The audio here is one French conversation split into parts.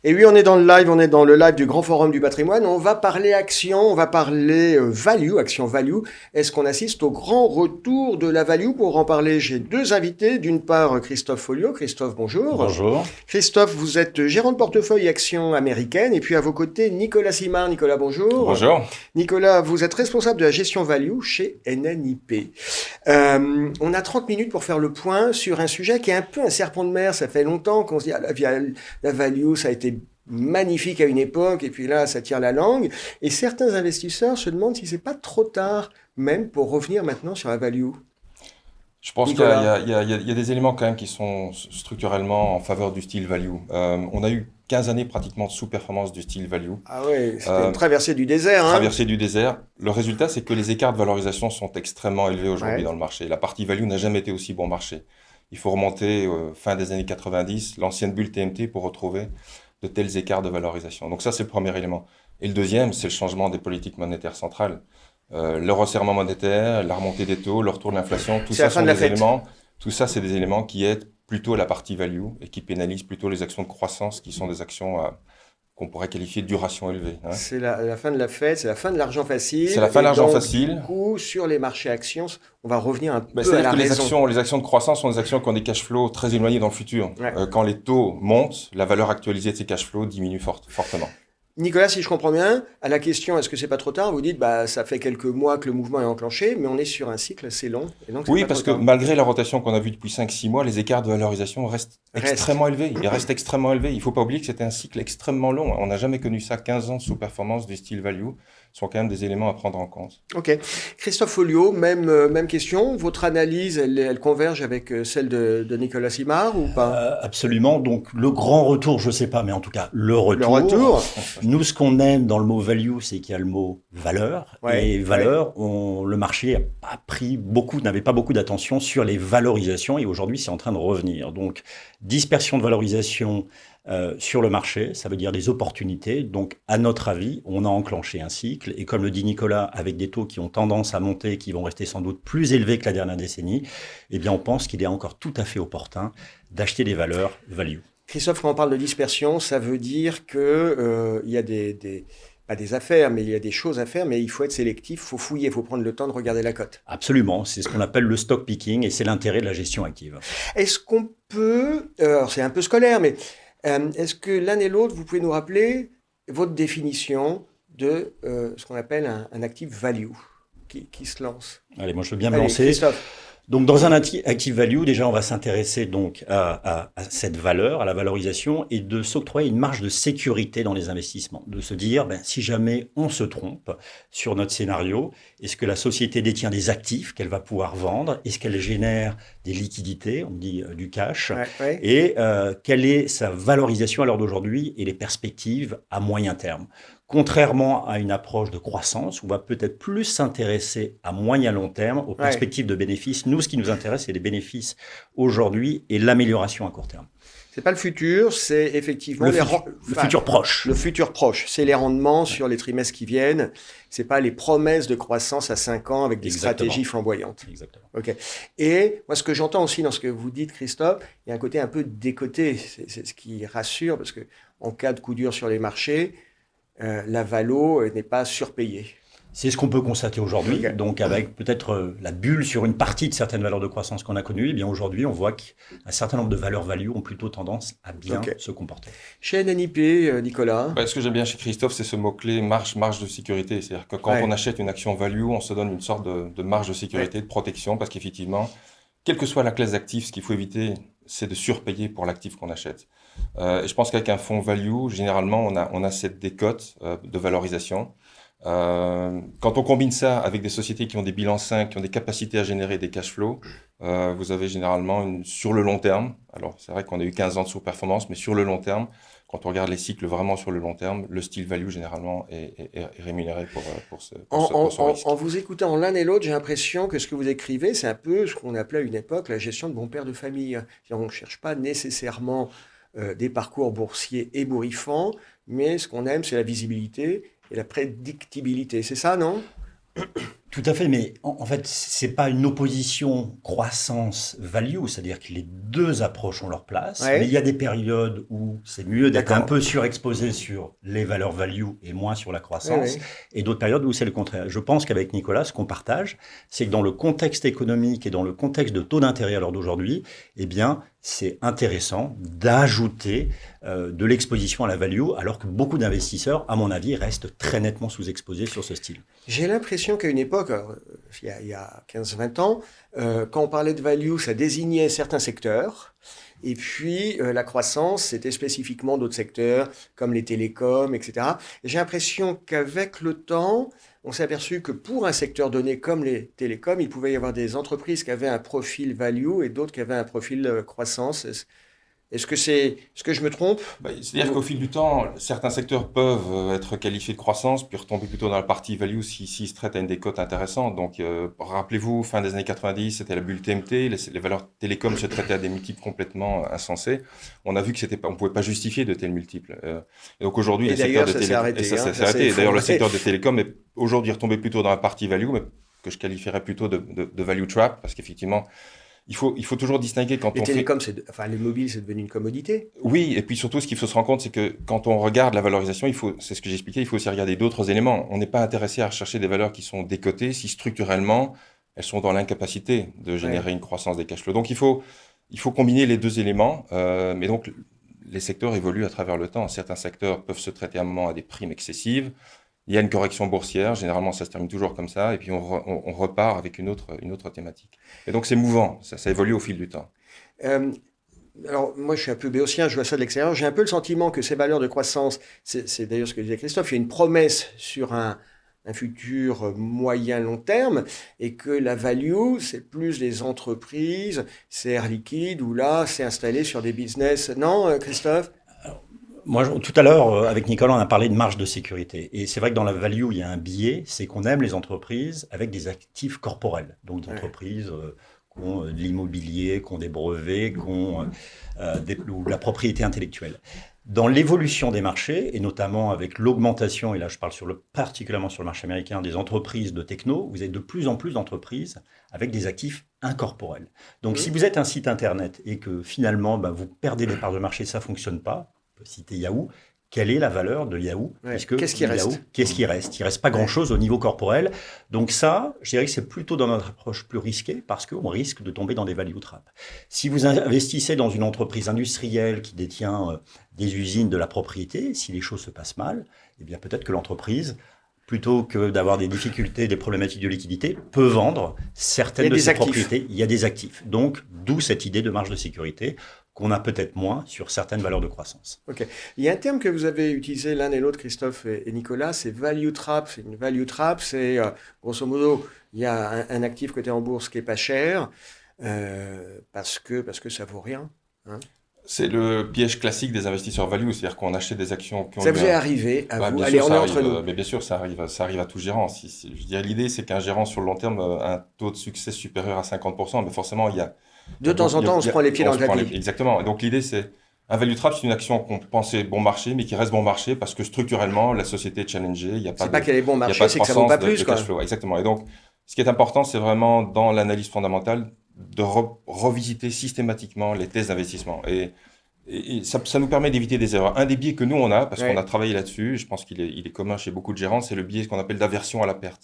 Et oui, on est dans le live du Grand Forum du Patrimoine. On va parler action, on va parler value, action value. Est-ce qu'on assiste au grand retour de la value? Pour en parler, j'ai deux invités. D'une part, Christophe Folliot. Christophe, bonjour. Bonjour. Christophe, vous êtes gérant de portefeuille action américaine. Et puis à vos côtés, Nicolas Simard. Nicolas, bonjour. Bonjour. Nicolas, vous êtes responsable de la gestion value chez NNIP. On a 30 minutes pour faire le point sur un sujet qui est un peu un serpent de mer. Ça fait longtemps qu'on se dit, la value, ça a été magnifique à une époque, et puis là, ça tire la langue. Et certains investisseurs se demandent si c'est pas trop tard, même pour revenir maintenant sur la value. Je pense qu'il y a des éléments quand même qui sont structurellement en faveur du style value. On a eu 15 années pratiquement de sous-performance du style value. Ah ouais, c'était une traversée du désert. Traversée du désert. Le résultat, c'est que les écarts de valorisation sont extrêmement élevés aujourd'hui dans le marché. La partie value n'a jamais été aussi bon marché. Il faut remonter fin des années 90, l'ancienne bulle TMT, pour retrouver de tels écarts de valorisation. Donc ça, c'est le premier élément. Et le deuxième, c'est le changement des politiques monétaires centrales. Le resserrement monétaire, la remontée des taux, le retour de l'inflation, tout ça sont des éléments. Tout ça, c'est des éléments qui aident plutôt la partie value et qui pénalisent plutôt les actions de croissance, qui sont des actions qu'on pourrait qualifier de duration élevée. C'est la fin de la fête, c'est la fin de l'argent facile. C'est la fin de l'argent facile. Du coup, sur les marchés actions, on va revenir un peu à la raison. Les actions de croissance sont des actions qui ont des cash flows très éloignés dans le futur. Ouais. Quand les taux montent, la valeur actualisée de ces cash flows diminue fortement. Nicolas, si je comprends bien, à la question est-ce que c'est pas trop tard, vous dites ça fait quelques mois que le mouvement est enclenché, mais on est sur un cycle assez long. Et donc oui, parce que malgré la rotation qu'on a vue depuis 5-6 mois, les écarts de valorisation restent extrêmement élevés. Ils restent extrêmement élevés. Il ne faut pas oublier que c'était un cycle extrêmement long. On n'a jamais connu ça. 15 ans de sous-performance du style value sont quand même des éléments à prendre en compte. Ok. Christophe Folliot, même question. Votre analyse, elle converge avec celle de Nicolas Simard ou pas? Absolument. Donc, le grand retour, je ne sais pas, mais en tout cas, le retour. Le retour. Nous, ce qu'on aime dans le mot value, c'est qu'il y a le mot valeur. Ouais, et valeur, le marché n'avait pas beaucoup d'attention sur les valorisations et aujourd'hui, c'est en train de revenir. Donc, dispersion de valorisation sur le marché, ça veut dire des opportunités. Donc, à notre avis, on a enclenché un cycle. Et comme le dit Nicolas, avec des taux qui ont tendance à monter, qui vont rester sans doute plus élevés que la dernière décennie, eh bien, on pense qu'il est encore tout à fait opportun d'acheter des valeurs value. Christophe, quand on parle de dispersion, ça veut dire que il y a pas des affaires, mais il y a des choses à faire, mais il faut être sélectif, il faut fouiller, il faut prendre le temps de regarder la cote. Absolument, c'est ce qu'on appelle le stock picking et c'est l'intérêt de la gestion active. Est-ce qu'on peut, alors c'est un peu scolaire, mais est-ce que l'un et l'autre, vous pouvez nous rappeler votre définition de ce qu'on appelle un active value qui se lance? Allez, moi je veux bien me lancer. Christophe. Donc, dans un active value, déjà, on va s'intéresser donc à cette valeur, à la valorisation, et de s'octroyer une marge de sécurité dans les investissements. De se dire, si jamais on se trompe sur notre scénario, est-ce que la société détient des actifs qu'elle va pouvoir vendre? Est-ce qu'elle génère des liquidités, on dit du cash? Ouais. Et quelle est sa valorisation à l'heure d'aujourd'hui et les perspectives à moyen terme? Contrairement à une approche de croissance, on va peut-être plus s'intéresser à moyen long terme, aux perspectives de bénéfices. Nous, ce qui nous intéresse, c'est les bénéfices aujourd'hui et l'amélioration à court terme. C'est pas le futur, c'est effectivement le futur proche. Le futur proche, c'est les rendements sur les trimestres qui viennent. C'est pas les promesses de croissance à 5 ans avec des stratégies flamboyantes. Exactement. Ok. Et moi, ce que j'entends aussi dans ce que vous dites, Christophe, il y a un côté un peu décoté. C'est ce qui rassure parce que en cas de coup dur sur les marchés, la valo n'est pas surpayée. C'est ce qu'on peut constater aujourd'hui. Okay. Donc, avec peut-être la bulle sur une partie de certaines valeurs de croissance qu'on a connues, eh bien aujourd'hui, on voit qu'un certain nombre de valeurs value ont plutôt tendance à bien se comporter. Chez NNIP, Nicolas? Ce que j'aime bien chez Christophe, c'est ce mot-clé marge de sécurité. C'est-à-dire que quand on achète une action value, on se donne une sorte de marge de sécurité, de protection, parce qu'effectivement, quelle que soit la classe d'actifs, ce qu'il faut éviter, c'est de surpayer pour l'actif qu'on achète. Et je pense qu'avec un fonds value, généralement, on a cette décote de valorisation. Quand on combine ça avec des sociétés qui ont des bilans sains, qui ont des capacités à générer des cash flows, vous avez généralement sur le long terme, alors c'est vrai qu'on a eu 15 ans de sous-performance, mais sur le long terme, quand on regarde les cycles vraiment sur le long terme, le style value généralement est rémunéré pour ce risque. En vous écoutant l'un et l'autre, j'ai l'impression que ce que vous écrivez, c'est un peu ce qu'on appelait à une époque la gestion de bon père de famille. On ne cherche pas nécessairement des parcours boursiers ébouriffants, mais ce qu'on aime, c'est la visibilité et la prédictibilité. C'est ça, non ? Tout à fait, mais en fait, c'est pas une opposition croissance-value, c'est-à-dire que les deux approches ont leur place, mais il y a des périodes où c'est mieux d'être un peu surexposé sur les valeurs value et moins sur la croissance, et d'autres périodes où c'est le contraire. Je pense qu'avec Nicolas, ce qu'on partage, c'est que dans le contexte économique et dans le contexte de taux d'intérêt à l'heure d'aujourd'hui, eh bien, c'est intéressant d'ajouter de l'exposition à la value, alors que beaucoup d'investisseurs, à mon avis, restent très nettement sous-exposés sur ce style. J'ai l'impression qu'à une époque, il y a 15-20 ans, quand on parlait de value, ça désignait certains secteurs. Et puis, la croissance, c'était spécifiquement d'autres secteurs, comme les télécoms, etc. Et j'ai l'impression qu'avec le temps, on s'est aperçu que pour un secteur donné comme les télécoms, il pouvait y avoir des entreprises qui avaient un profil value et d'autres qui avaient un profil croissance. Est-ce que je me trompe? C'est-à-dire qu'au fil du temps, certains secteurs peuvent être qualifiés de croissance, puis retomber plutôt dans la partie value s'ils se traitent à une décote intéressante. Donc, rappelez-vous, fin des années 90, c'était la bulle TMT, les valeurs télécom se traitaient à des multiples complètement insensés. On a vu que on pouvait pas justifier de tels multiples. Et donc aujourd'hui, les secteurs de télécom, et ça s'est arrêté. Et d'ailleurs, le secteur de télécom est aujourd'hui retombé plutôt dans la partie value, mais que je qualifierais plutôt de value trap, parce qu'effectivement, il faut toujours distinguer quand les télécoms, les mobiles, c'est devenu une commodité. Oui, et puis surtout, ce qu'il faut se rendre compte, c'est que quand on regarde la valorisation, c'est ce que j'expliquais, il faut aussi regarder d'autres éléments. On n'est pas intéressé à rechercher des valeurs qui sont décotées si structurellement, elles sont dans l'incapacité de générer une croissance des cash flows. Donc, il faut combiner les deux éléments. Mais donc, les secteurs évoluent à travers le temps. Certains secteurs peuvent se traiter à un moment à des primes excessives. Il y a une correction boursière, généralement ça se termine toujours comme ça, et puis on repart avec une autre thématique. Et donc c'est mouvant, ça évolue au fil du temps. Alors moi je suis un peu béotien, je vois ça de l'extérieur, j'ai un peu le sentiment que ces valeurs de croissance, c'est d'ailleurs ce que disait Christophe, il y a une promesse sur un futur moyen-long terme, et que la value, c'est plus les entreprises, c'est Air Liquide, où là c'est installé sur des business. Non, Christophe? Moi, tout à l'heure, avec Nicolas, on a parlé de marge de sécurité. Et c'est vrai que dans la value, il y a un biais, c'est qu'on aime les entreprises avec des actifs corporels. Donc, des entreprises qui ont de l'immobilier, qui ont des brevets, qui ont ou de la propriété intellectuelle. Dans l'évolution des marchés, et notamment avec l'augmentation, et là je parle particulièrement sur le marché américain, des entreprises de techno, vous avez de plus en plus d'entreprises avec des actifs incorporels. Donc, si vous êtes un site internet et que finalement, vous perdez des parts de marché, ça ne fonctionne pas, citer Yahoo, quelle est la valeur de Yahoo? Qu'est-ce qui reste? Qu'est-ce qui reste? Il ne reste pas grand-chose au niveau corporel. Donc ça, je dirais que c'est plutôt dans notre approche plus risquée parce qu'on risque de tomber dans des value traps. Si vous investissez dans une entreprise industrielle qui détient des usines, de la propriété, si les choses se passent mal, eh bien peut-être que l'entreprise, plutôt que d'avoir des difficultés, des problématiques de liquidité, peut vendre certaines de ses propriétés. Il y a des actifs. Donc, d'où cette idée de marge de sécurité qu'on a peut-être moins sur certaines valeurs de croissance. Ok. Il y a un terme que vous avez utilisé l'un et l'autre, Christophe et Nicolas, c'est value trap. C'est une value trap, c'est grosso modo, il y a un actif coté en bourse qui est pas cher parce que ça vaut rien. Hein. C'est le piège classique des investisseurs value, c'est-à-dire qu'on achète des actions qui ont... Ça vous est arrivé à vous? Allez, on est entre nous. Mais bien sûr, ça arrive à tout gérant. Je dirais, l'idée, c'est qu'un gérant, sur le long terme, a un taux de succès supérieur à 50%, mais forcément, il y a... De temps en temps, on se prend les pieds dans le tapis. Exactement. Et donc, l'idée, c'est... Un value trap, c'est une action qu'on pensait bon marché, mais qui reste bon marché parce que structurellement, la société est challengée. Il y a pas c'est pas qu'elle est bon marché, c'est que ça ne vaut pas plus. Exactement. Et donc, ce qui est important, c'est vraiment, dans l'analyse fondamentale, de revisiter systématiquement les thèses d'investissement. Et ça nous permet d'éviter des erreurs. Un des biais que nous, on a, parce qu'on a travaillé là-dessus, je pense qu'il est commun chez beaucoup de gérants, c'est le biais qu'on appelle d'aversion à la perte.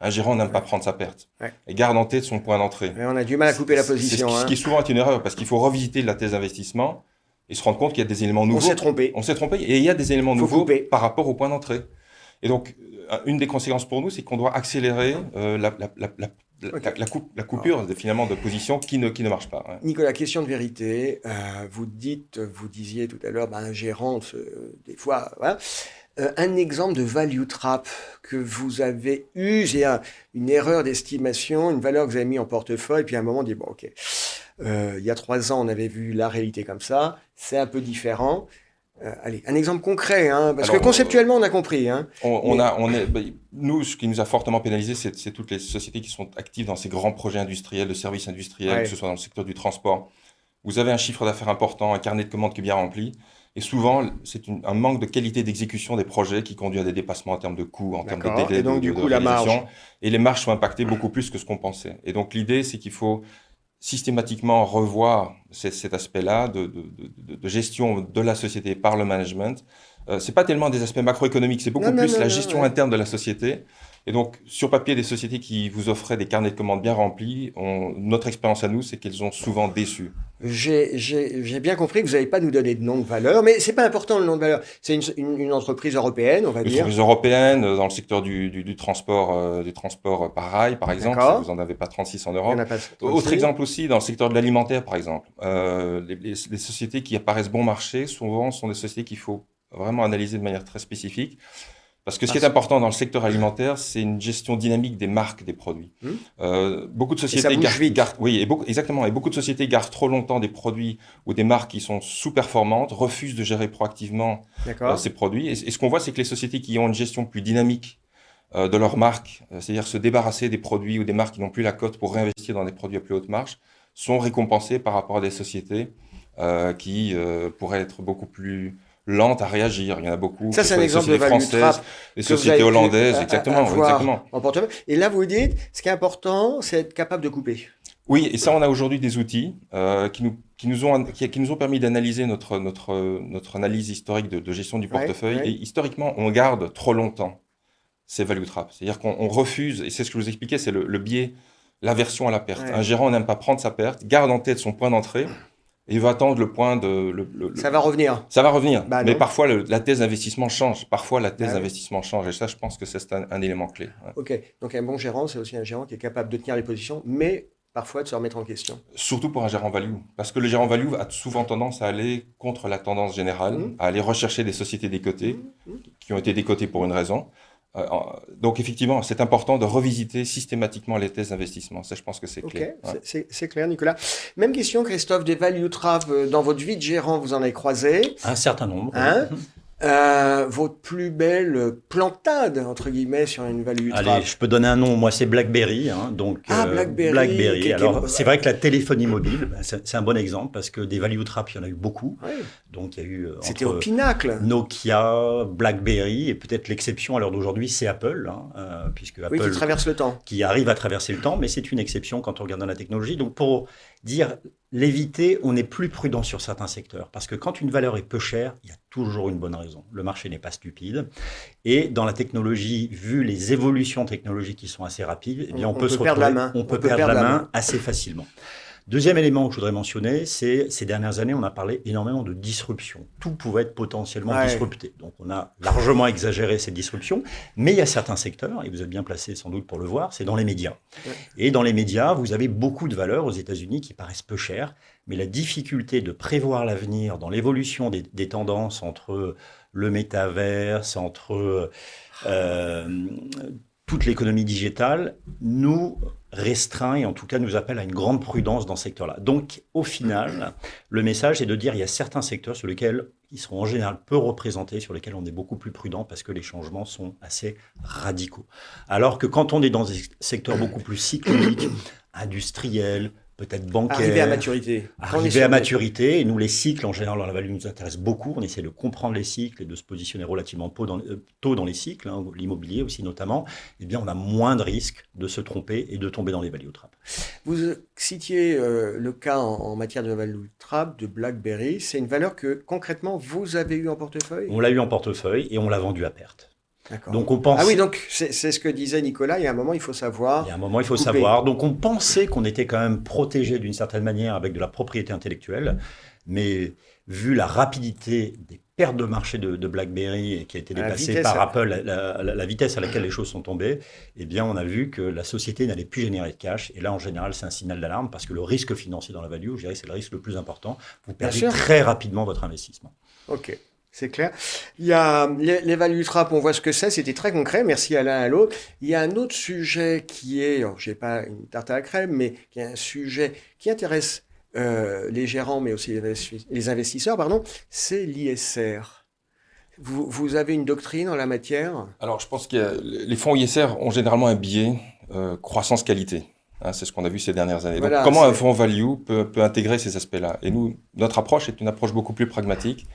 Un gérant n'aime pas prendre sa perte et garde en tête son point d'entrée. On a du mal à couper la position. Ce qui est souvent une erreur, parce qu'il faut revisiter la thèse d'investissement et se rendre compte qu'il y a des éléments nouveaux. On s'est trompé et il y a des éléments nouveaux par rapport au point d'entrée. Et donc, une des conséquences pour nous, c'est qu'on doit accélérer la coupure finalement de position qui ne marche pas. Ouais. Nicolas, question de vérité. Vous disiez tout à l'heure, un gérant, des fois... Voilà. Un exemple de value trap que vous avez eu, c'est une erreur d'estimation, une valeur que vous avez mis en portefeuille, puis à un moment, on dit, bon, ok, il y a 3 ans, on avait vu la réalité comme ça, c'est un peu différent. Allez, un exemple concret, parce que conceptuellement, on a compris. Nous, ce qui nous a fortement pénalisé, c'est toutes les sociétés qui sont actives dans ces grands projets industriels, de services industriels, que ce soit dans le secteur du transport. Vous avez un chiffre d'affaires important, un carnet de commandes qui est bien rempli, Et souvent, c'est un manque de qualité d'exécution des projets qui conduit à des dépassements en termes de coûts, en termes de D'accord. délai Et donc, du de coup, la réalisation. marge. Et les marges sont impactées beaucoup plus que ce qu'on pensait. Et donc, l'idée, c'est qu'il faut systématiquement revoir cet aspect-là de gestion de la société par le management. C'est pas tellement des aspects macroéconomiques, c'est beaucoup Non, non, plus non, la non, gestion ouais. interne de la société. Et donc, sur papier, des sociétés qui vous offraient des carnets de commandes bien remplis, notre expérience à nous, c'est qu'elles ont souvent déçu. J'ai bien compris que vous n'allez pas nous donner de nom de valeur, mais c'est pas important le nom de valeur. C'est une entreprise européenne, on va Une dire. entreprise européenne, dans le secteur du transport par rail, par exemple, si vous D'accord. n'en avez pas 36 en Il y en Europe. a pas Autre 36. exemple aussi, dans le secteur de l'alimentaire, par exemple. Les sociétés qui apparaissent bon marché, souvent, sont des sociétés qu'il faut vraiment analyser de manière très spécifique. Parce que ce qui est important dans le secteur alimentaire, c'est une gestion dynamique des marques des produits. Hmm. Beaucoup de Et ça sociétés bouge vite. exactement. Et beaucoup de sociétés gardent trop longtemps des produits ou des marques qui sont sous-performantes, refusent de gérer proactivement D'accord. ces produits. Et ce qu'on voit, c'est que les sociétés qui ont une gestion plus dynamique de leurs marques, c'est-à-dire se débarrasser des produits ou des marques qui n'ont plus la cote pour réinvestir dans des produits à plus haute marge, sont récompensées par rapport à des sociétés qui pourraient être beaucoup plus lente à réagir. Il y en a beaucoup. Ça, Que ce c'est un soit des exemple de sociétés value françaises, trap des que vous sociétés avez pu hollandaises, exactement, avoir exactement. en portefeuille. Et là, vous dites, ce qui est important, c'est être capable de couper. Oui, et ça, on a aujourd'hui des outils qui nous ont permis d'analyser notre analyse historique de gestion du portefeuille. Ouais. Et historiquement, on garde trop longtemps ces value traps. C'est-à-dire qu'on refuse, et c'est ce que je vous expliquais, c'est le biais, l'aversion à la perte. Ouais. Un gérant n'aime pas prendre sa perte, garde en tête son point d'entrée, et il va attendre le point Ça va revenir. Ça va revenir, Bah mais non. parfois la thèse d'investissement change. Parfois la thèse Bah oui. d'investissement change, et ça, je pense que c'est un élément clé. Ouais. Ok. Donc, un bon gérant, c'est aussi un gérant qui est capable de tenir les positions, mais parfois de se remettre en question. Surtout pour un gérant value, parce que le gérant value a souvent tendance à aller contre la tendance générale, Mmh. à aller rechercher des sociétés décotées, Mmh. qui ont été décotées pour une raison. Donc effectivement, c'est important de revisiter systématiquement les thèses d'investissement. Ça, je pense que c'est clé. Ok, Ouais. c'est clair, Nicolas. Même question, Christophe, des value traps. Dans votre vie de gérant, vous en avez croisé. Un certain nombre. Hein? Votre plus belle plantade, entre guillemets, sur une value trap. Allez, je peux donner un nom. Moi, c'est BlackBerry. Donc, BlackBerry. Alors, c'est vrai que la téléphonie mobile, c'est un bon exemple parce que des value traps, il y en a eu beaucoup. Ouais. Donc, il y a eu C'était au pinacle. Nokia, BlackBerry et peut-être l'exception à l'heure d'aujourd'hui, c'est Apple, puisque Apple Oui, qui traverse le temps. qui arrive à traverser le temps, mais c'est une exception quand on regarde dans la technologie. Donc, pour dire l'éviter, on est plus prudent sur certains secteurs. Parce que quand une valeur est peu chère, il y a toujours une bonne raison. Le marché n'est pas stupide. Et dans la technologie, vu les évolutions technologiques qui sont assez rapides, eh bien, on peut se perdre la retrouver, main. on peut perdre la main assez facilement. Deuxième élément que je voudrais mentionner, c'est ces dernières années, on a parlé énormément de disruption. Tout pouvait être potentiellement disrupté. Donc, on a largement exagéré cette disruption. Mais il y a certains secteurs, et vous êtes bien placé sans doute pour le voir, c'est dans les médias. Ouais. Et dans les médias, vous avez beaucoup de valeurs aux États-Unis qui paraissent peu chères. Mais la difficulté de prévoir l'avenir dans l'évolution des tendances entre le métaverse, entre toute l'économie digitale, nous restreint et en tout cas nous appelle à une grande prudence dans ce secteur-là. Donc au final, le message est de dire qu'il y a certains secteurs sur lesquels ils seront en général peu représentés, sur lesquels on est beaucoup plus prudent parce que les changements sont assez radicaux. Alors que quand on est dans des secteurs beaucoup plus cycliques, industriels, peut-être bancaires. Arriver à maturité. Arriver à maturité. Et nous, les cycles, en général, dans la value nous intéressent beaucoup. On essaie de comprendre les cycles et de se positionner relativement tôt dans les cycles, l'immobilier aussi notamment. Eh bien, on a moins de risques de se tromper et de tomber dans les value traps. Vous citiez le cas en matière de value trap de BlackBerry. C'est une valeur que, concrètement, vous avez eu en portefeuille? On l'a eu en portefeuille et on l'a vendu à perte. Donc on pense... Ah oui, donc c'est ce que disait Nicolas, il y a un moment il faut savoir. Il y a un moment il faut savoir. Donc on pensait qu'on était quand même protégé d'une certaine manière avec de la propriété intellectuelle, mais vu la rapidité des pertes de marché de BlackBerry qui a été dépassée par Apple, la vitesse à laquelle les choses sont tombées, eh bien on a vu que la société n'allait plus générer de cash. Et là en général c'est un signal d'alarme parce que le risque financier dans la value, je dirais c'est le risque le plus important. Vous perdez très rapidement votre investissement. Ok. C'est clair. Il y a les value traps, on voit ce que c'est, c'était très concret, merci à l'un à l'autre. Il y a un autre sujet qui est, alors j'ai pas une tarte à la crème, mais qui est un sujet qui intéresse les gérants, mais aussi les investisseurs, pardon, c'est l'ISR. Vous avez une doctrine en la matière? Alors je pense que les fonds ISR ont généralement un biais croissance-qualité. C'est ce qu'on a vu ces dernières années. Voilà, donc, comment un fonds value peut intégrer ces aspects-là? Et nous, notre approche est une approche beaucoup plus pragmatique,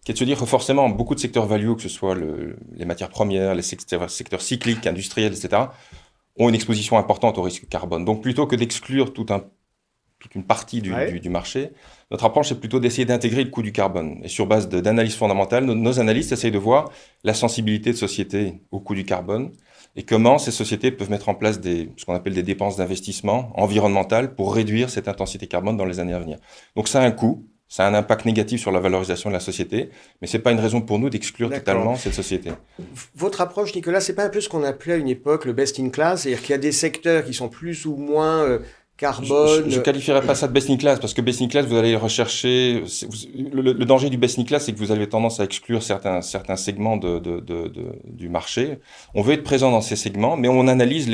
qui est de se dire que forcément, beaucoup de secteurs value, que ce soit les matières premières, les secteurs cycliques, industriels, etc., ont une exposition importante au risque carbone. Donc, plutôt que d'exclure toute une partie du marché, notre approche, c'est plutôt d'essayer d'intégrer le coût du carbone. Et sur base d'analyses fondamentales, nos analystes essayent de voir la sensibilité de sociétés au coût du carbone et comment ces sociétés peuvent mettre en place ce qu'on appelle des dépenses d'investissement environnementales pour réduire cette intensité carbone dans les années à venir. Donc, ça a un coût. Ça a un impact négatif sur la valorisation de la société, mais c'est pas une raison pour nous d'exclure totalement cette société. Votre approche, Nicolas, c'est pas un peu ce qu'on appelait à une époque le best in class, c'est-à-dire qu'il y a des secteurs qui sont plus ou moins carbone. Je qualifierais pas ça de best in class, parce que best in class, vous allez rechercher. Le danger du best in class, c'est que vous avez tendance à exclure certains segments du marché. On veut être présent dans ces segments, mais on analyse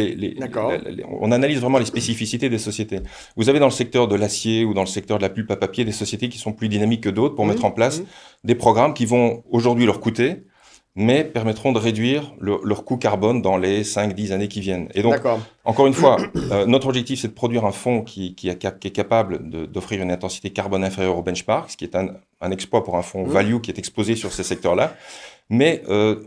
on analyse vraiment les spécificités des sociétés. Vous avez dans le secteur de l'acier ou dans le secteur de la pulpe à papier des sociétés qui sont plus dynamiques que d'autres pour mettre en place des programmes qui vont aujourd'hui leur coûter, mais permettront de réduire leur coût carbone dans les 5-10 années qui viennent. Et donc, encore une fois, notre objectif, c'est de produire un fonds qui est capable d'offrir une intensité carbone inférieure au benchmark, ce qui est un exploit pour un fonds value qui est exposé sur ces secteurs-là, mais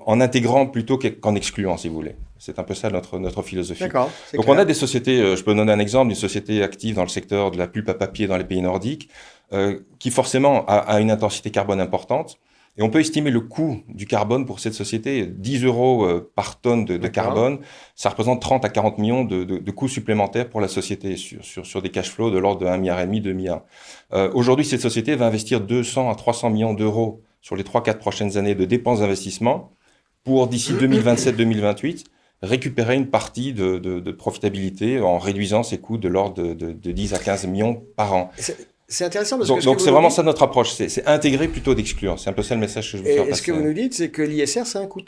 en intégrant plutôt qu'en excluant, si vous voulez. C'est un peu ça notre philosophie. Donc, clair. on a des sociétés, je peux donner un exemple, d'une société active dans le secteur de la pulpe à papier dans les pays nordiques, qui forcément a une intensité carbone importante. Et on peut estimer le coût du carbone pour cette société, 10 € par tonne de carbone. Ça représente 30 à 40 millions de coûts supplémentaires pour la société sur des cash flows de l'ordre de 1,5 milliard, 2 milliards. Aujourd'hui, cette société va investir 200 à 300 millions d'euros sur les 3-4 prochaines années de dépenses d'investissement pour, d'ici 2027-2028, récupérer une partie de profitabilité en réduisant ses coûts de l'ordre de 10 à 15 millions par an. C'est intéressant parce donc c'est vraiment ça notre approche, c'est intégrer plutôt d'exclure. C'est un peu ça le message que je veux faire passer. Et ce que vous nous dites, c'est que l'ISR, ça a un coût.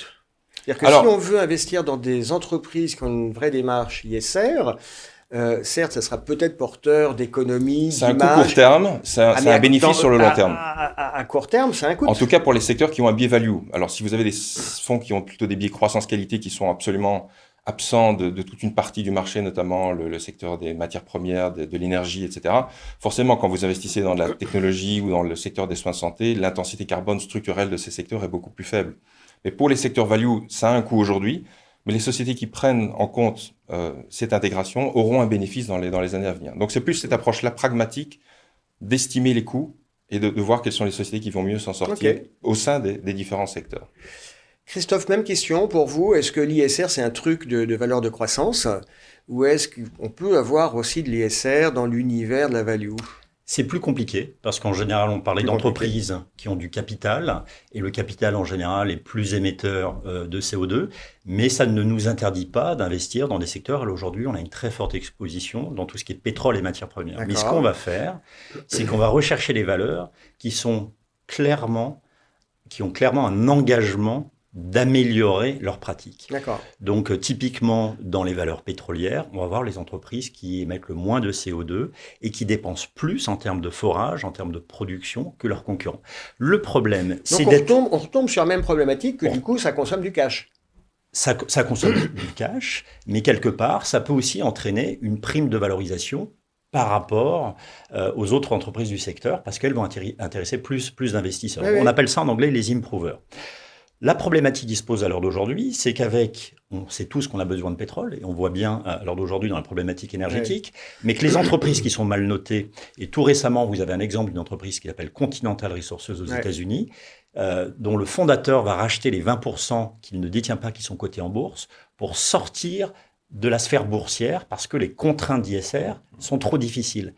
C'est-à-dire que si on veut investir dans des entreprises qui ont une vraie démarche ISR, certes, ça sera peut-être porteur d'économie, c'est un coût court terme, c'est un bénéfice sur le long terme. À court terme, c'est un coût. En tout cas, pour les secteurs qui ont un biais value. Alors, si vous avez des fonds qui ont plutôt des biais croissance-qualité qui sont absolument absent de toute une partie du marché, notamment le secteur des matières premières, de l'énergie, etc. Forcément, quand vous investissez dans la technologie ou dans le secteur des soins de santé, l'intensité carbone structurelle de ces secteurs est beaucoup plus faible. Mais pour les secteurs value, ça a un coût aujourd'hui, mais les sociétés qui prennent en compte cette intégration auront un bénéfice dans les années à venir. Donc c'est plus cette approche-là pragmatique d'estimer les coûts et de voir quelles sont les sociétés qui vont mieux s'en sortir au sein des différents secteurs. Christophe, même question pour vous. Est-ce que l'ISR, c'est un truc de valeur de croissance ou est-ce qu'on peut avoir aussi de l'ISR dans l'univers de la value ? C'est plus compliqué parce qu'en général, on parlait d'entreprises qui ont du capital et le capital en général est plus émetteur de CO2, mais ça ne nous interdit pas d'investir dans des secteurs. Aujourd'hui, on a une très forte exposition dans tout ce qui est pétrole et matières premières. Mais ce qu'on va faire, c'est qu'on va rechercher les valeurs qui ont clairement un engagement d'améliorer leurs pratiques. Donc, typiquement, dans les valeurs pétrolières, on va voir les entreprises qui émettent le moins de CO2 et qui dépensent plus en termes de forage, en termes de production que leurs concurrents. Le problème, c'est on retombe sur la même problématique que du coup, ça consomme du cash. Ça consomme du cash, mais quelque part, ça peut aussi entraîner une prime de valorisation par rapport aux autres entreprises du secteur parce qu'elles vont intéresser plus d'investisseurs. On appelle ça en anglais les improvers. La problématique qui se pose à l'heure d'aujourd'hui, c'est on sait tous qu'on a besoin de pétrole, et on voit bien à l'heure d'aujourd'hui dans la problématique énergétique, mais que les entreprises qui sont mal notées, et tout récemment, vous avez un exemple d'une entreprise qui s'appelle Continental Resources aux États-Unis, dont le fondateur va racheter les 20% qu'il ne détient pas, qui sont cotés en bourse, pour sortir de la sphère boursière, parce que les contraintes d'ISR sont trop difficiles.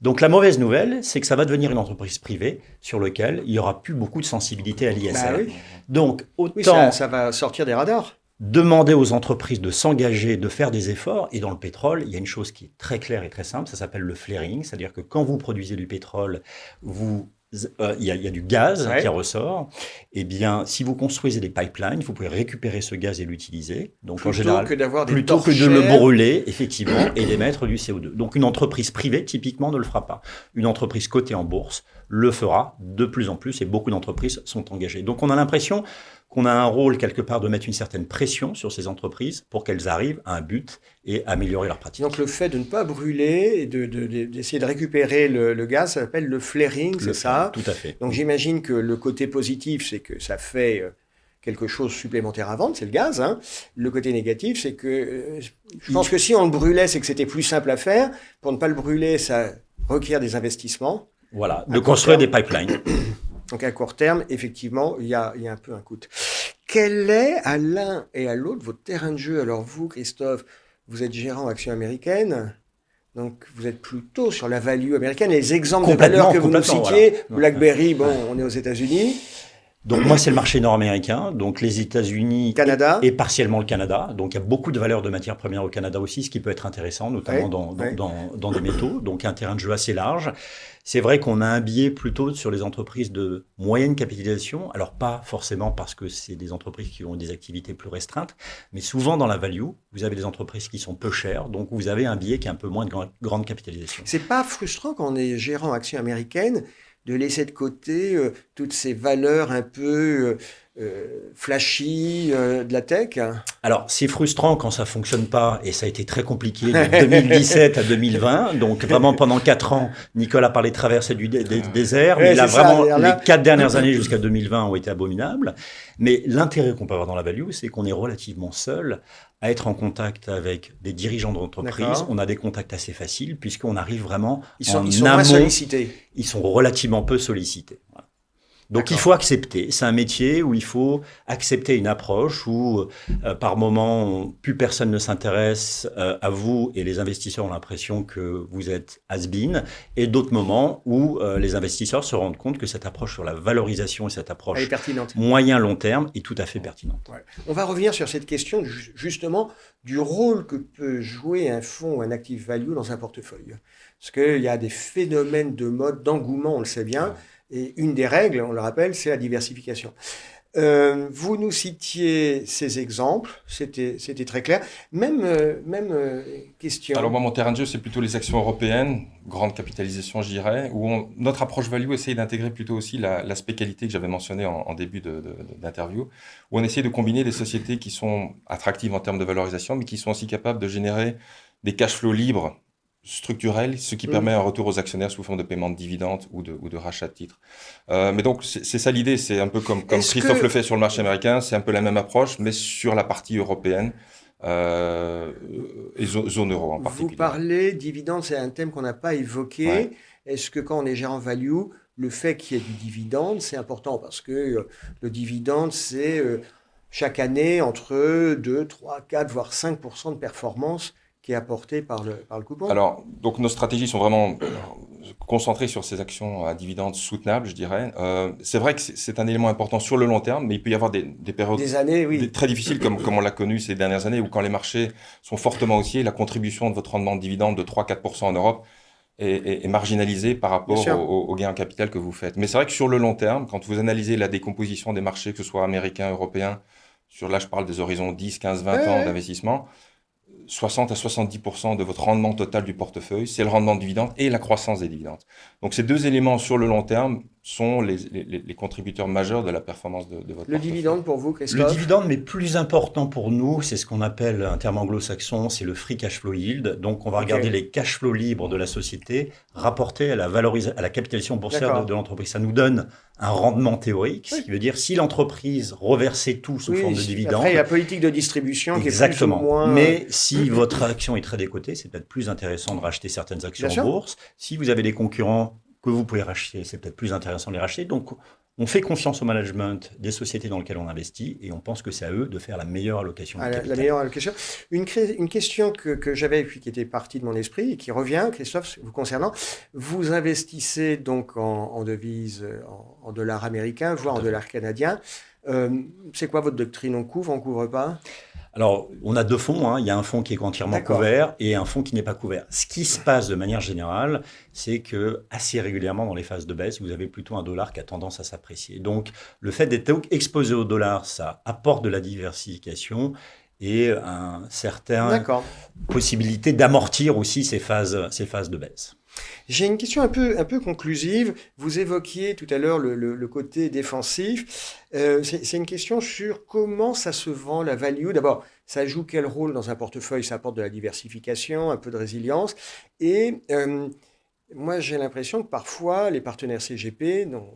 Donc la mauvaise nouvelle, c'est que ça va devenir une entreprise privée sur laquelle il n'y aura plus beaucoup de sensibilité à l'ISR. Donc autant ça va sortir des radars. Demander aux entreprises de s'engager, de faire des efforts. Et dans le pétrole, il y a une chose qui est très claire et très simple, ça s'appelle le flaring. C'est-à-dire que quand vous produisez du pétrole, il y a du gaz qui ressort. Eh bien, si vous construisez des pipelines, vous pouvez récupérer ce gaz et l'utiliser. Donc, plutôt en général, que d'avoir des plutôt que de le brûler, effectivement, et d'émettre du CO2. Donc, une entreprise privée, typiquement, ne le fera pas. Une entreprise cotée en bourse le fera de plus en plus, et beaucoup d'entreprises sont engagées. Donc, on a l'impression qu'on a un rôle quelque part de mettre une certaine pression sur ces entreprises pour qu'elles arrivent à un but et améliorer leurs pratiques. Donc le fait de ne pas brûler et d'essayer de récupérer le gaz, ça s'appelle le flaring, c'est ça? Tout à fait. Donc j'imagine que le côté positif, c'est que ça fait quelque chose supplémentaire à vendre, c'est le gaz. Hein. Le côté négatif, c'est que je pense que si on le brûlait, c'est que c'était plus simple à faire. Pour ne pas le brûler, ça requiert des investissements. Voilà, de construire des pipelines. Donc à court terme, effectivement, il y a un peu un coût. Quel est à l'un et à l'autre votre terrain de jeu? Alors vous, Christophe, vous êtes gérant Actions américaines, donc vous êtes plutôt sur la value américaine. Les exemples de valeurs que vous nous citiez, voilà. BlackBerry, bon, on est aux États-Unis. Donc moi, c'est le marché nord-américain, donc les États-Unis Canada. Et partiellement le Canada. Donc il y a beaucoup de valeurs de matières premières au Canada aussi, ce qui peut être intéressant, notamment dans des métaux. Donc un terrain de jeu assez large. C'est vrai qu'on a un biais plutôt sur les entreprises de moyenne capitalisation. Alors pas forcément parce que c'est des entreprises qui ont des activités plus restreintes, mais souvent dans la value, vous avez des entreprises qui sont peu chères, donc vous avez un biais qui est un peu moins de grande capitalisation. C'est pas frustrant quand on est gérant Actions américaines de laisser de côté toutes ces valeurs un peu flashy de la tech? Alors, c'est frustrant quand ça fonctionne pas, et ça a été très compliqué de 2017 à 2020. Donc, vraiment, pendant 4 ans, Nicolas parlait de traversée du désert, mais là, vraiment, les 4 dernières années jusqu'à 2020 ont été abominables. Mais l'intérêt qu'on peut avoir dans la value, c'est qu'on est relativement seul à être en contact avec des dirigeants d'entreprise. D'accord. On a des contacts assez faciles, puisqu'on arrive vraiment ils sont moins sollicités. Ils sont relativement peu sollicités. Voilà. Donc, D'accord. il faut accepter. C'est un métier où il faut accepter une approche où, par moment, plus personne ne s'intéresse à vous et les investisseurs ont l'impression que vous êtes has-been. Et d'autres moments où les investisseurs se rendent compte que cette approche sur la valorisation et cette approche moyen-long terme est tout à fait pertinente. Ouais. On va revenir sur cette question, justement, du rôle que peut jouer un fonds ou un active value dans un portefeuille. Parce qu'il y a des phénomènes de mode, d'engouement, on le sait bien. Et une des règles, on le rappelle, c'est la diversification. Vous nous citiez ces exemples, c'était très clair. Même question. Alors moi, mon terrain de jeu, c'est plutôt les actions européennes, grande capitalisation, je dirais, où notre approche value essaye d'intégrer plutôt aussi l'aspect qualité que j'avais mentionné en début d'interview, où on essaie de combiner des sociétés qui sont attractives en termes de valorisation, mais qui sont aussi capables de générer des cash flows libres, structurel, ce qui permet un retour aux actionnaires sous forme de paiement de dividendes ou de rachat de titres. Mais donc, c'est ça l'idée, c'est un peu comme Christophe le fait sur le marché américain, c'est un peu la même approche, mais sur la partie européenne et zone euro en particulier. Vous parlez dividendes, c'est un thème qu'on n'a pas évoqué. Ouais. Est-ce que quand on est gérant value, le fait qu'il y ait du dividende, c'est important parce que le dividende, c'est chaque année entre 2, 3, 4, voire 5% de performance qui est apporté par le coupon. Alors, donc nos stratégies sont vraiment concentrées sur ces actions à dividendes soutenables, je dirais. C'est vrai que c'est un élément important sur le long terme, mais il peut y avoir des périodes très difficiles, comme on l'a connu ces dernières années, où quand les marchés sont fortement haussiers, la contribution de votre rendement de dividende de 3-4% en Europe est marginalisée par rapport au gain en capital que vous faites. Mais c'est vrai que sur le long terme, quand vous analysez la décomposition des marchés, que ce soit américains, européens, là je parle des horizons 10, 15, 20 ans d'investissement, 60 à 70% de votre rendement total du portefeuille, c'est le rendement de dividendes et la croissance des dividendes. Donc ces deux éléments sur le long terme sont les contributeurs majeurs de la performance de votre portefeuille. Le dividende pour vous, Christophe? Le dividende, mais plus important pour nous, c'est ce qu'on appelle un terme anglo-saxon, c'est le free cash flow yield. Donc on va regarder les cash flows libres de la société rapportés à la capitalisation boursière de l'entreprise. Ça nous donne un rendement théorique, ce qui veut dire si l'entreprise reversait tout sous forme de dividende. Après, il y a la politique de distribution qui est plus ou moins... Mais si votre action est tradée cotée, c'est peut-être plus intéressant de racheter certaines actions en bourse. Si vous avez des concurrents que vous pouvez racheter, c'est peut-être plus intéressant de les racheter. Donc, on fait confiance au management des sociétés dans lesquelles on investit et on pense que c'est à eux de faire la meilleure allocation de capital. La meilleure allocation. Une question que j'avais et puis qui était partie de mon esprit et qui revient, Christophe, vous concernant. Vous investissez donc en devises, en dollars américains, voire en dollars canadiens. C'est quoi votre doctrine? On couvre pas? Alors, on a deux fonds. Hein. Il y a un fonds qui est entièrement couvert et un fonds qui n'est pas couvert. Ce qui se passe de manière générale, c'est que assez régulièrement dans les phases de baisse, vous avez plutôt un dollar qui a tendance à s'apprécier. Donc, le fait d'être exposé au dollar, ça apporte de la diversification et une certaine possibilité d'amortir aussi ces phases de baisse. J'ai une question un peu conclusive. Vous évoquiez tout à l'heure le côté défensif. C'est une question sur comment ça se vend, la value. D'abord, ça joue quel rôle dans un portefeuille? Ça apporte de la diversification, un peu de résilience. Et moi, j'ai l'impression que parfois, les partenaires CGP, dont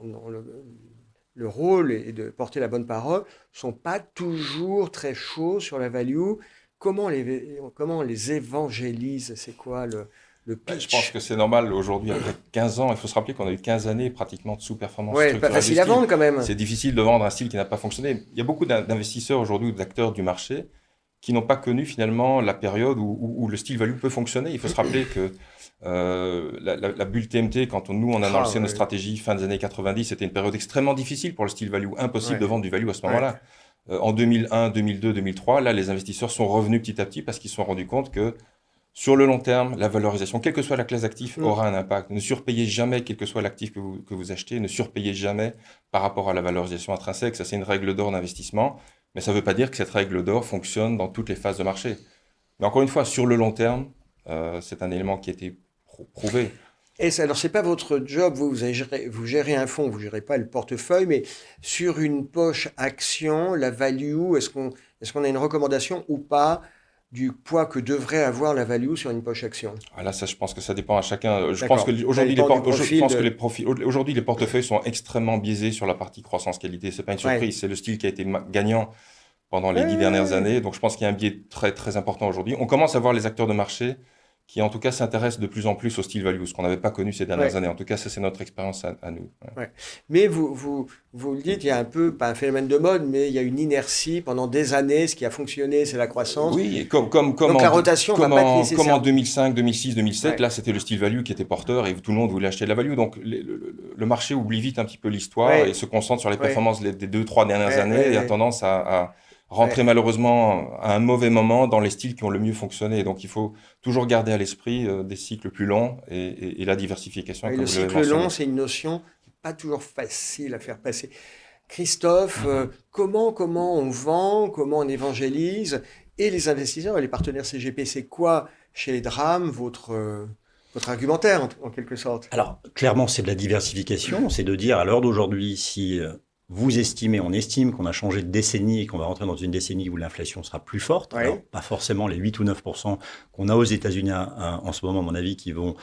le rôle est de porter la bonne parole, sont pas toujours très chauds sur la value. Comment on les évangélise? C'est quoi le pitch? Je pense que c'est normal aujourd'hui, après 15 ans, il faut se rappeler qu'on a eu 15 années pratiquement de sous-performance Ouais, structurelle pas du facile à style. vendre quand même. C'est difficile de vendre un style qui n'a pas fonctionné. Il y a beaucoup d'investisseurs aujourd'hui ou d'acteurs du marché qui n'ont pas connu finalement la période où le style value peut fonctionner. Il faut se rappeler que la bulle TMT, quand on a lancé nos stratégies fin des années 90, c'était une période extrêmement difficile pour le style value. Impossible de vendre du value à ce moment-là. En 2001, 2002, 2003, là, les investisseurs sont revenus petit à petit parce qu'ils se sont rendus compte que sur le long terme, la valorisation, quelle que soit la classe d'actifs, aura un impact. Ne surpayez jamais, quel que soit l'actif que vous achetez, ne surpayez jamais par rapport à la valorisation intrinsèque. Ça, c'est une règle d'or d'investissement. Mais ça ne veut pas dire que cette règle d'or fonctionne dans toutes les phases de marché. Mais encore une fois, sur le long terme, c'est un élément qui a été prouvé. Alors, c'est pas votre job, vous gérez un fonds, vous gérez pas le portefeuille, mais sur une poche action, la value, est-ce qu'on a une recommandation ou pas du poids que devrait avoir la value sur une poche action? Ah là, ça, je pense que ça dépend à chacun. Je D'accord. pense que aujourd'hui, les portefeuilles sont extrêmement biaisés sur la partie croissance-qualité. C'est pas une surprise, c'est le style qui a été gagnant pendant les 10 dernières années. Donc, je pense qu'il y a un biais très, très important aujourd'hui. On commence à voir les acteurs de marché qui, en tout cas, s'intéressent de plus en plus au style value, ce qu'on n'avait pas connu ces dernières années. En tout cas, ça, c'est notre expérience à nous. Mais vous le dites, il y a un peu, pas un phénomène de mode, mais il y a une inertie pendant des années. Ce qui a fonctionné, c'est la croissance. Oui, et comme la rotation va pas être nécessaire. Comme en 2005, 2006, 2007, là, c'était le style value qui était porteur et tout le monde voulait acheter de la value. Donc, le marché oublie vite un petit peu l'histoire et se concentre sur les performances des 2-3 dernières années et a tendance à rentrer malheureusement à un mauvais moment dans les styles qui ont le mieux fonctionné. Donc, il faut toujours garder à l'esprit des cycles plus longs et la diversification. Le cycle long, c'est une notion qui n'est pas toujours facile à faire passer. Christophe, comment on vend, comment on évangélise, et les investisseurs et les partenaires CGP, c'est quoi chez Dram votre argumentaire en quelque sorte? Alors, clairement, c'est de la diversification. C'est de dire à l'heure d'aujourd'hui, si on estime qu'on a changé de décennie et qu'on va rentrer dans une décennie où l'inflation sera plus forte. Ouais. Alors, pas forcément les 8 ou 9% qu'on a aux États-Unis en ce moment, à mon avis, qui vont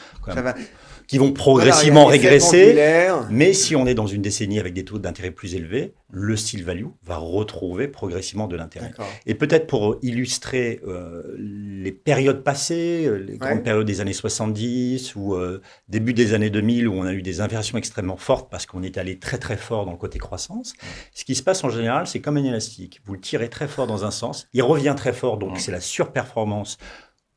progressivement régresser. Mais si on est dans une décennie avec des taux d'intérêt plus élevés, le style value va retrouver progressivement de l'intérêt. D'accord. Et peut-être pour illustrer les périodes passées, les grandes périodes des années 70 ou début des années 2000 où on a eu des inversions extrêmement fortes parce qu'on est allé très très fort dans le côté croissance. Ce qui se passe en général, c'est comme un élastique. Vous le tirez très fort dans un sens, il revient très fort, donc c'est la surperformance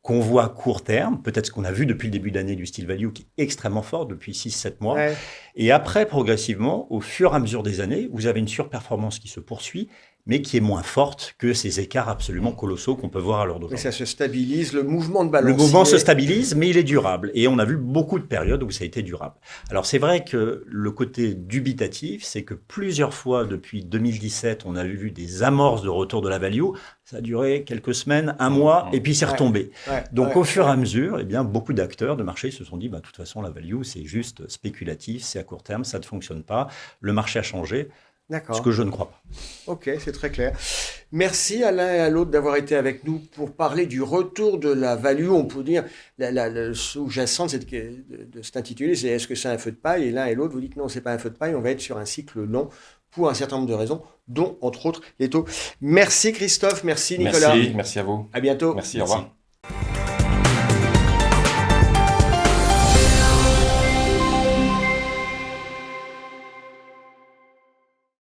qu'on voit à court terme, peut-être ce qu'on a vu depuis le début de l'année du style value qui est extrêmement fort depuis 6-7 mois. Ouais. Et après, progressivement, au fur et à mesure des années, vous avez une surperformance qui se poursuit, mais qui est moins forte que ces écarts absolument colossaux qu'on peut voir à l'heure d'aujourd'hui. Mais ça se stabilise, le mouvement de balance. Le mouvement se stabilise, mais il est durable. Et on a vu beaucoup de périodes où ça a été durable. Alors c'est vrai que le côté dubitatif, c'est que plusieurs fois depuis 2017, on a vu des amorces de retour de la value. Ça a duré quelques semaines, un mois, et puis c'est retombé. Donc au fur et à mesure, eh bien, beaucoup d'acteurs de marché se sont dit, de toute façon, la value, c'est juste spéculatif, c'est à court terme, ça ne fonctionne pas. Le marché a changé. D'accord. Ce que je ne crois pas. Ok, c'est très clair. Merci à l'un et à l'autre d'avoir été avec nous pour parler du retour de la value. On peut dire, le sous-jacent de cet intitulé, c'est est-ce que c'est un feu de paille? Et l'un et l'autre, vous dites non, c'est pas un feu de paille, on va être sur un cycle long pour un certain nombre de raisons, dont entre autres les taux. Merci Christophe, merci Nicolas. Merci à vous. À bientôt. Merci. Au revoir.